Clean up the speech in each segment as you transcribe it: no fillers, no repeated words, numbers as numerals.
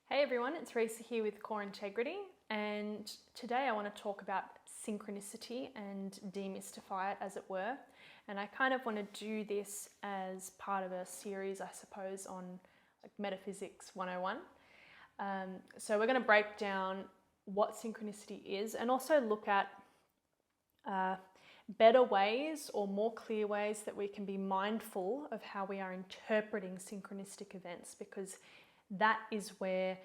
Hey everyone, it's Risa here with Core Integrity, and today I want to talk about synchronicity and demystify it, as it were. And I kind of want to do this as part of a series, I suppose, on like Metaphysics 101. So we're going to break down what synchronicity is and also look at better ways or more clear ways that we can be mindful of how we are interpreting synchronistic events, because that is where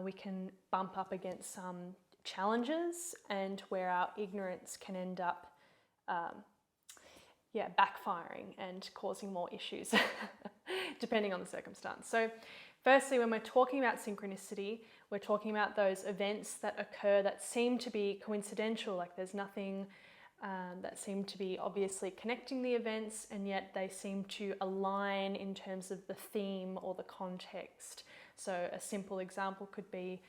we can bump up against some challenges and where our ignorance can end up backfiring and causing more issues depending on the circumstance. So firstly, when we're talking about synchronicity, we're talking about those events that occur that seem to be coincidental, like there's nothing that seem to be obviously connecting the events, and yet they seem to align in terms of the theme or the context. So a simple example could be,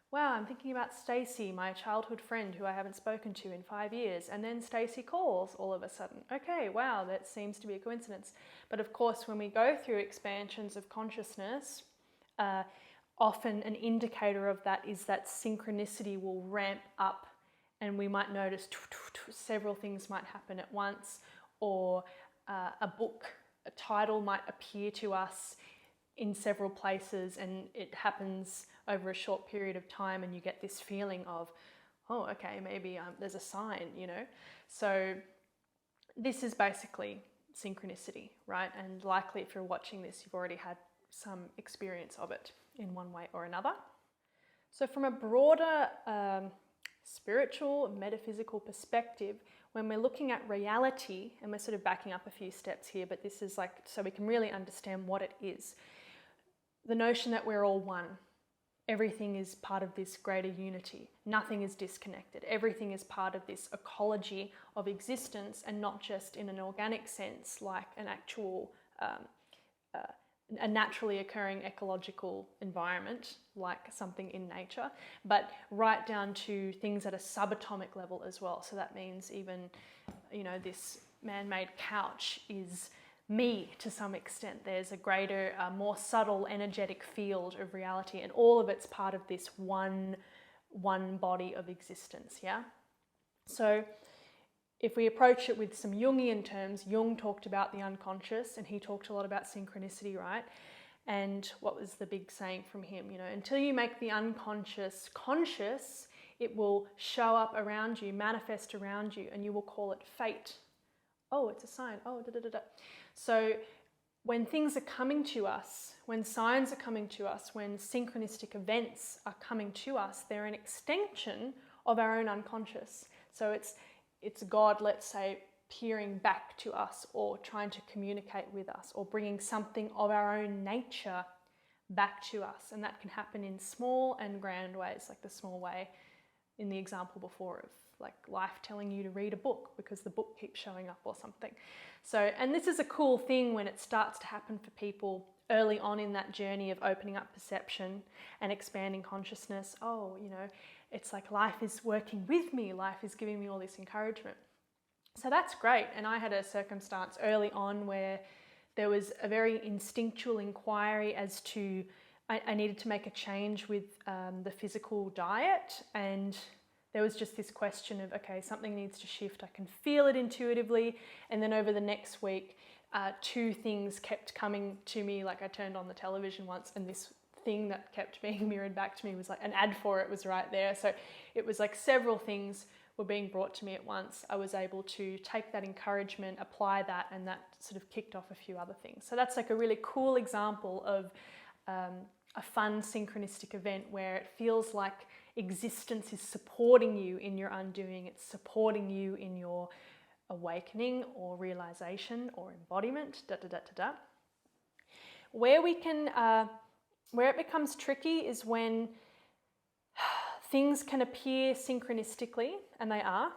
wow, I'm thinking about Stacey, my childhood friend who I haven't spoken to in 5 years, and then Stacey calls all of a sudden. Okay, wow, that seems to be a coincidence. But of course, when we go through expansions of consciousness, often an indicator of that is that synchronicity will ramp up, and we might notice several things might happen at once, or a title might appear to us in several places, and it happens over a short period of time, and you get this feeling of, oh, okay, maybe there's a sign, you know. So this is basically synchronicity, right? And likely if you're watching this, you've already had some experience of it in one way or another. So from a broader spiritual, metaphysical perspective, when we're looking at reality, and we're sort of backing up a few steps here, but this is like so we can really understand what it is. The notion that we're all one. Everything is part of this greater unity. Nothing is disconnected. Everything is part of this ecology of existence, and not just in an organic sense, like an actual, a naturally occurring ecological environment, like something in nature, but right down to things at a subatomic level as well. So that means even, you know, this man-made couch is me to some extent. There's a greater, more subtle energetic field of reality, and all of it's part of this one body of existence, yeah? So if we approach it with some Jungian terms, Jung talked about the unconscious, and he talked a lot about synchronicity, right? And what was the big saying from him? You know, until you make the unconscious conscious, it will show up around you, manifest around you, and you will call it fate. Oh, it's a sign. Oh, da da da da. So when things are coming to us, when signs are coming to us, when synchronistic events are coming to us, they're an extension of our own unconscious. So it's God, let's say, peering back to us, or trying to communicate with us, or bringing something of our own nature back to us. And that can happen in small and grand ways, like the small way in the example before of like life telling you to read a book because the book keeps showing up or something. So, and this is a cool thing when it starts to happen for people early on in that journey of opening up perception and expanding consciousness. Oh, you know, it's like life is working with me, life is giving me all this encouragement. So that's great. And I had a circumstance early on where there was a very instinctual inquiry as to, I needed to make a change with the physical diet, and there was just this question of, okay, something needs to shift. I can feel it intuitively. And then over the next week, two things kept coming to me. Like I turned on the television once, and this thing that kept being mirrored back to me was like an ad for it was right there. So it was like several things were being brought to me at once. I was able to take that encouragement, apply that, and that sort of kicked off a few other things. So that's like a really cool example of a fun synchronistic event where it feels like existence is supporting you in your undoing. It's supporting you in your awakening or realization or embodiment, da da da da da. Where it becomes tricky is when things can appear synchronistically, and they are,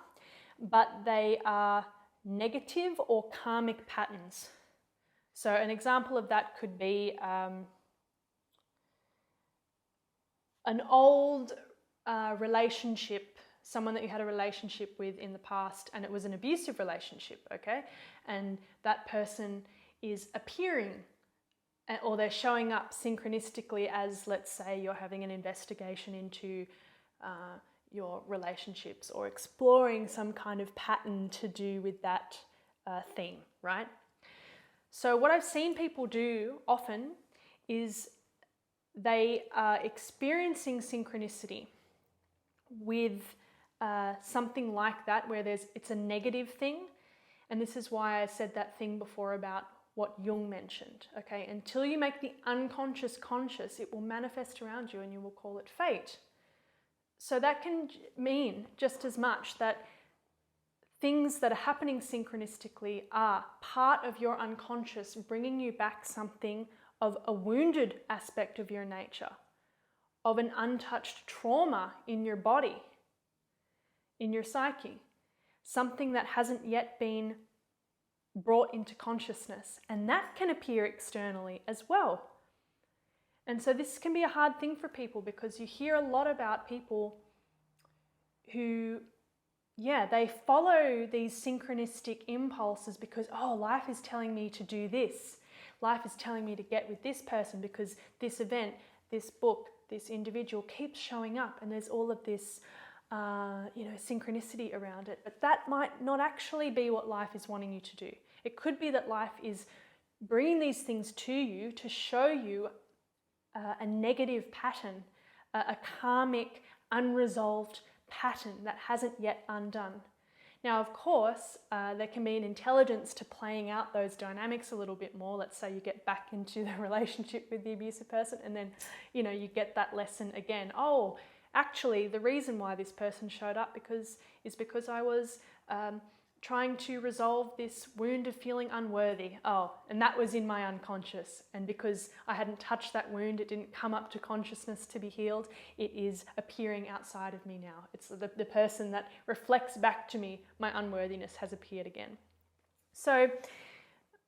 but they are negative or karmic patterns. So an example of that could be an old relationship, someone that you had a relationship with in the past, and it was an abusive relationship, okay? And that person is appearing or they're showing up synchronistically as, let's say, you're having an investigation into your relationships or exploring some kind of pattern to do with that theme, right? So what I've seen people do often is they are experiencing synchronicity with something like that, where it's a negative thing. And this is why I said that thing before about what Jung mentioned, okay? Until you make the unconscious conscious, it will manifest around you and you will call it fate. So that can mean just as much that things that are happening synchronistically are part of your unconscious, bringing you back something of a wounded aspect of your nature, of an untouched trauma in your body, in your psyche, something that hasn't yet been brought into consciousness, and that can appear externally as well. And so this can be a hard thing for people, because you hear a lot about people who, they follow these synchronistic impulses because, life is telling me to do this. Life is telling me to get with this person because this event, this book, this individual keeps showing up, and there's all of this synchronicity around it. But that might not actually be what life is wanting you to do. It could be that life is bringing these things to you to show you a negative pattern, a karmic, unresolved pattern that hasn't yet undone. Now, of course, there can be an intelligence to playing out those dynamics a little bit more. Let's say you get back into the relationship with the abusive person, and then, you get that lesson again. Oh, actually, the reason why this person showed up is because I was trying to resolve this wound of feeling unworthy. Oh, and that was in my unconscious. And because I hadn't touched that wound, it didn't come up to consciousness to be healed. It is appearing outside of me now. It's the person that reflects back to me, my unworthiness has appeared again. So,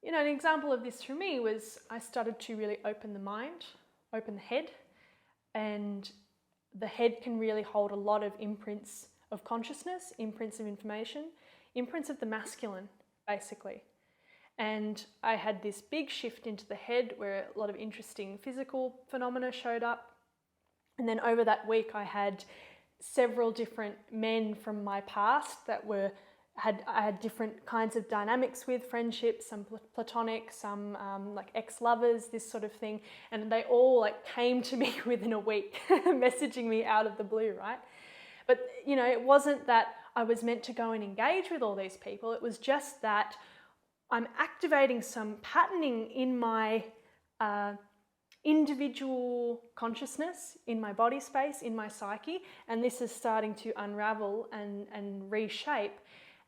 an example of this for me was I started to really open the mind, open the head, and the head can really hold a lot of imprints of consciousness, imprints of information, imprints of the masculine, basically. And I had this big shift into the head where a lot of interesting physical phenomena showed up. And then over that week, I had several different men from my past that I had different kinds of dynamics with, friendships, some platonic, some like ex-lovers, this sort of thing. And they all came to me within a week, messaging me out of the blue, right? But, it wasn't that I was meant to go and engage with all these people. It was just that I'm activating some patterning in my individual consciousness, in my body space, in my psyche, and this is starting to unravel and reshape.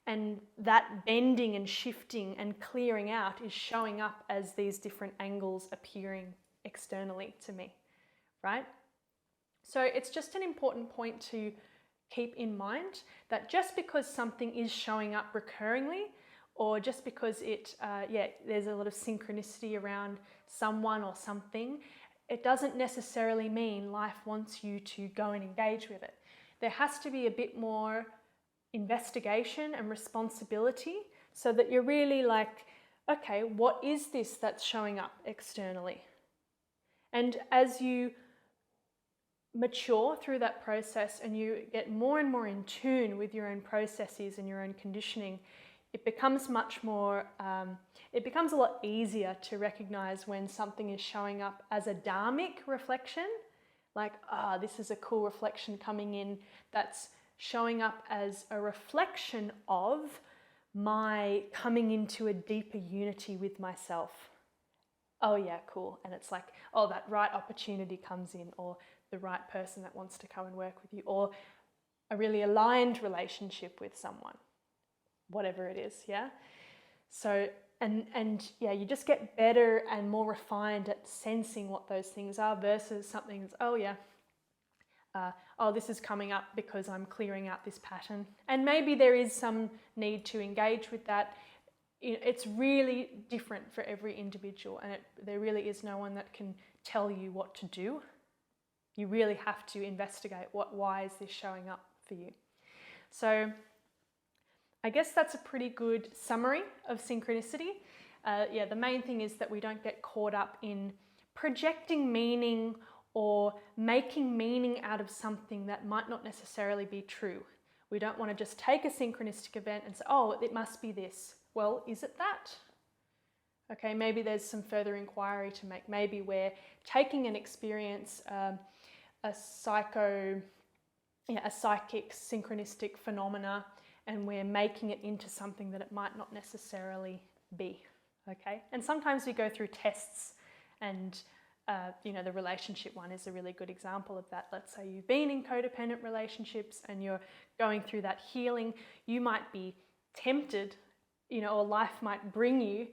And that bending and shifting and clearing out is showing up as these different angles appearing externally to me, right? So it's just an important point to keep in mind that just because something is showing up recurringly, or just because there's a lot of synchronicity around someone or something, it doesn't necessarily mean life wants you to go and engage with it. There has to be a bit more investigation and responsibility so that you're really okay, what is this that's showing up externally? And as you mature through that process and you get more and more in tune with your own processes and your own conditioning, it becomes much more, it becomes a lot easier to recognize when something is showing up as a dharmic reflection, this is a cool reflection coming in that's showing up as a reflection of my coming into a deeper unity with myself. Oh yeah, cool. And it's that right opportunity comes in, or the right person that wants to come and work with you, or a really aligned relationship with someone, whatever it is, yeah? So, you just get better and more refined at sensing what those things are versus something that's, this is coming up because I'm clearing out this pattern. And maybe there is some need to engage with that. It's really different for every individual, and there really is no one that can tell you what to do. You really have to investigate why is this showing up for you. So I guess that's a pretty good summary of synchronicity. yeah, the main thing is that we don't get caught up in projecting meaning or making meaning out of something that might not necessarily be true. We don't want to just take a synchronistic event and say, oh, it must be this. Well, is it that? Okay, maybe there's some further inquiry to make. Maybe we're taking an experience, a psychic synchronistic phenomena, and we're making it into something that it might not necessarily be. Okay, and sometimes we go through tests, and you know, the relationship one is a really good example of that. Let's say you've been in codependent relationships and you're going through that healing. You might be tempted, you know, or life might bring you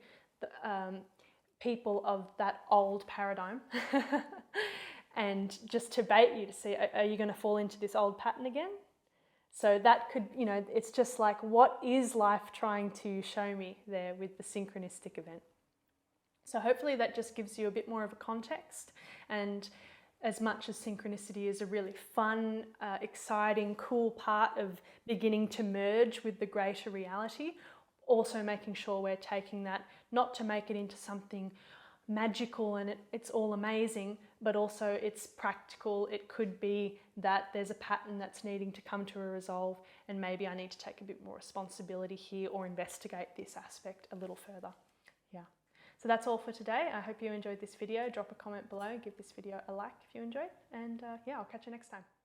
people of that old paradigm and just to bait you to see, are you going to fall into this old pattern again? So that could, you know, it's just like, what is life trying to show me there with the synchronistic event? So hopefully that just gives you a bit more of a context. And as much as synchronicity is a really fun, exciting, cool part of beginning to merge with the greater reality, also making sure we're taking that, not to make it into something magical and it's all amazing, but also it's practical. It could be that there's a pattern that's needing to come to a resolve, and maybe I need to take a bit more responsibility here or investigate this aspect a little further. Yeah. So that's all for today. I hope you enjoyed this video. Drop a comment below, give this video a like if you enjoyed, and yeah, I'll catch you next time.